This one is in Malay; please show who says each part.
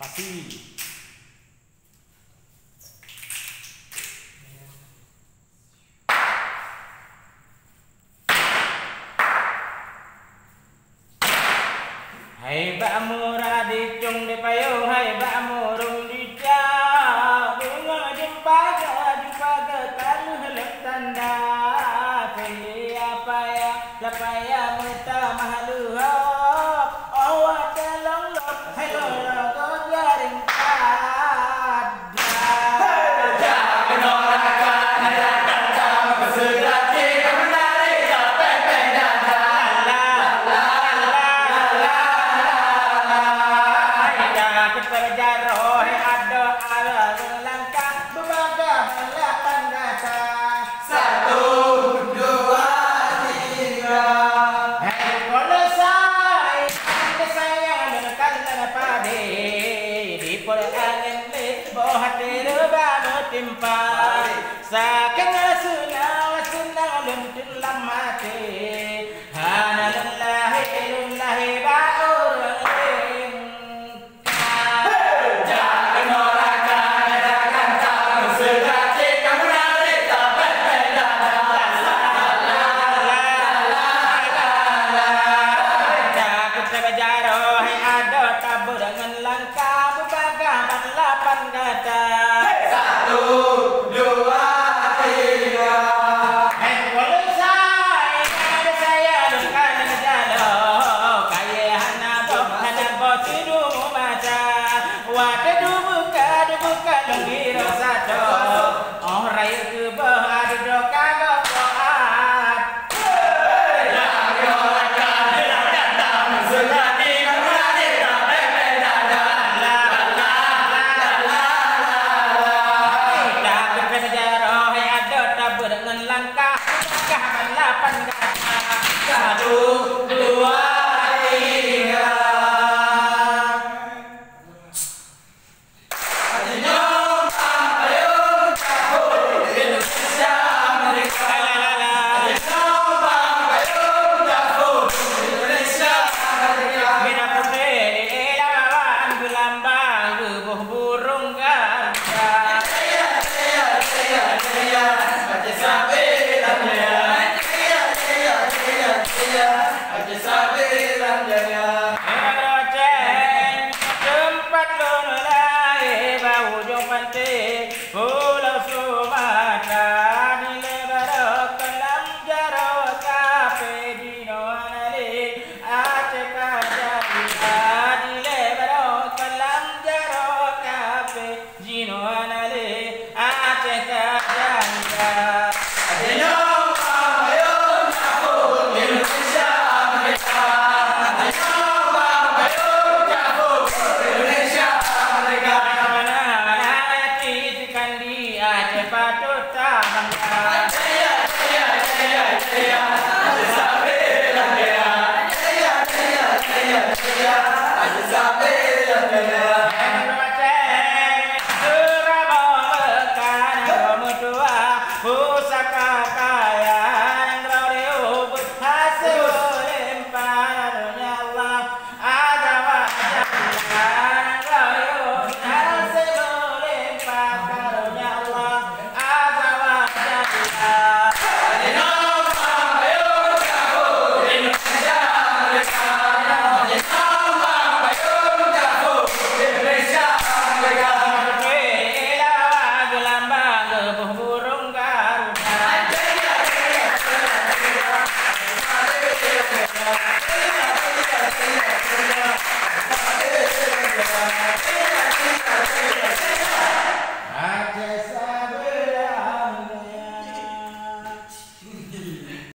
Speaker 1: pasti. Hai ba murah di cung di payung, hai ba murung di cak, bunga jumpa ke taluh lek tanda, pilih apa ya, siapa ya minta malu hop, awak telong lop, hello logo jaring ada. Jangan norakan, ada kata berserati, menarik sampai pendada. Saking sunang lentin lamate hana lillahi ba'ur jangan norakan adakan tak bersedati kamu narik tak berbeda takut terjaro hai ada tabur dengan langkah berbagai lapan kata satu dua Tempat lo nolai bau jom pantai